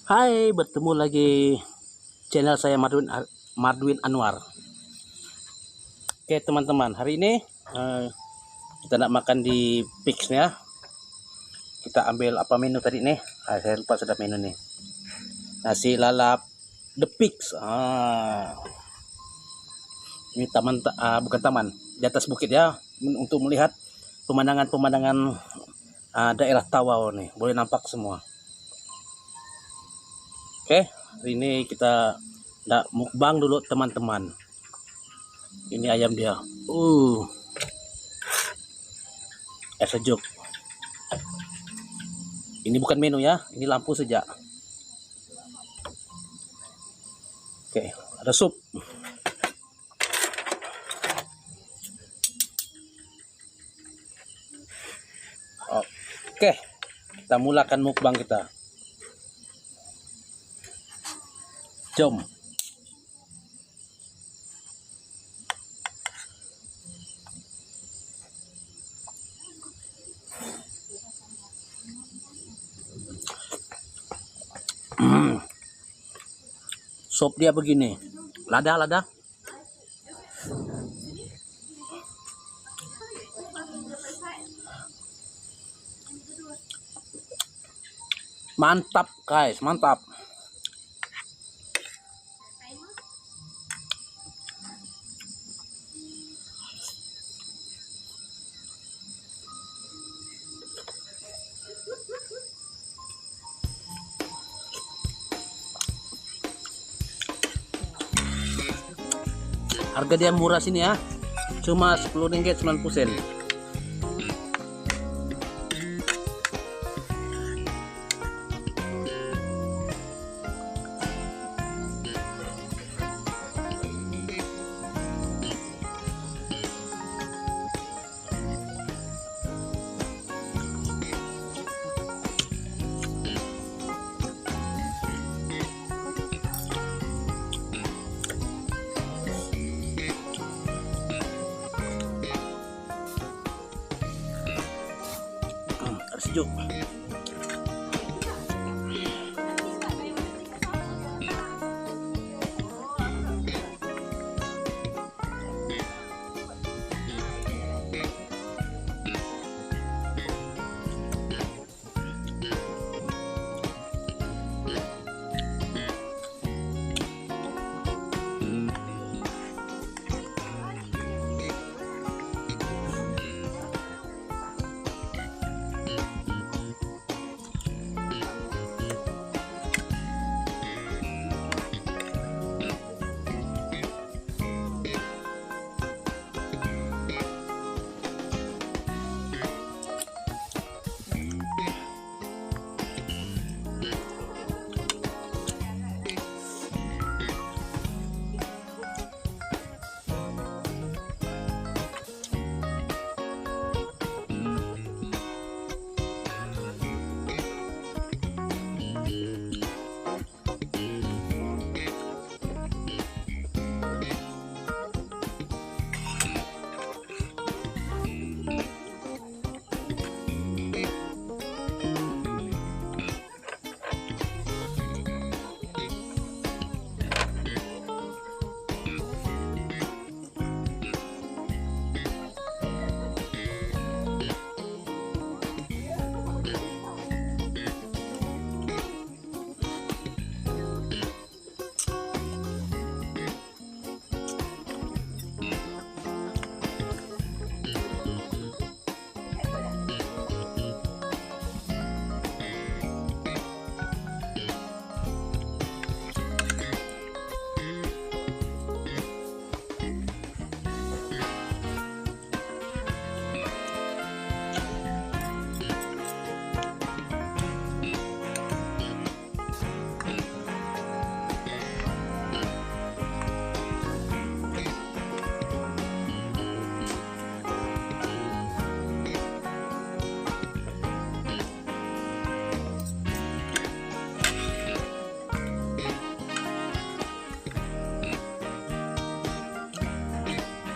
Hai, bertemu lagi channel saya Marduin Anwar. Oke teman-teman, hari ini kita nak makan di Pix ya. Kita ambil apa menu tadi nih? Saya lupa sudah menu nih. Nasi lalap The Pix. Ini taman, bukan taman, di atas bukit ya, untuk melihat pemandangan-pemandangan daerah Tawau nih. Boleh nampak semua. Oke, hari ini kita nak mukbang dulu teman-teman. Ini ayam dia. Air sejuk. Ini bukan menu ya, ini lampu saja. Oke, ada sup. Oke, kita mulakan mukbang kita. Jom. Sop dia begini, lada. Mantap guys, mantap. Harga dia murah sini ya, cuma Rp10.90. Sejuk.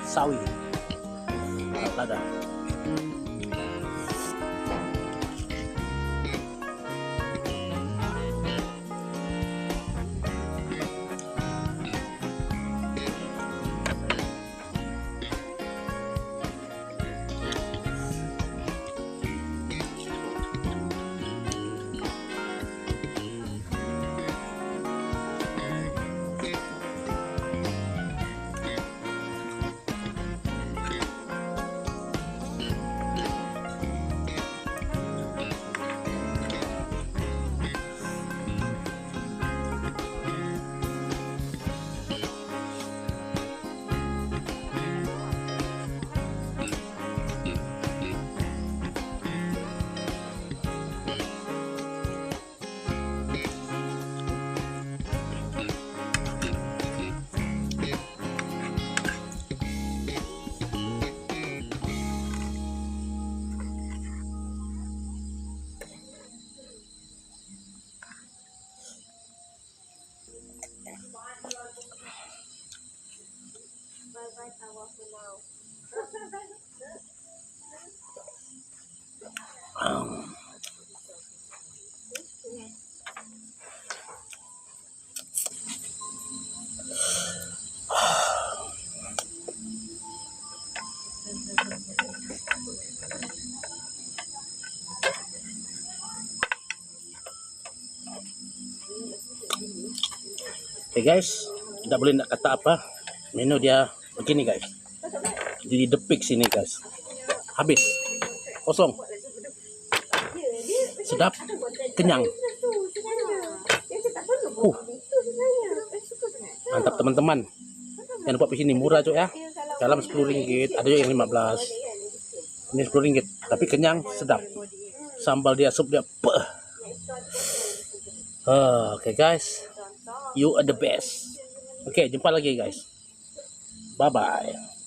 Sawi, lada. Oke guys, tidak boleh nak kata apa. Menu dia begini guys. Jadi depik sini guys. Habis. Kosong. Sedap. Kenyang. Mantap teman-teman. Jangan lupa di sini murah cok ya. Dalam 10 ringgit, ada juga yang 15. Ini 10 ringgit, tapi kenyang, sedap. Sambal dia, sup dia. Oke guys. You are the best. Oke, jumpa lagi guys. Bye bye.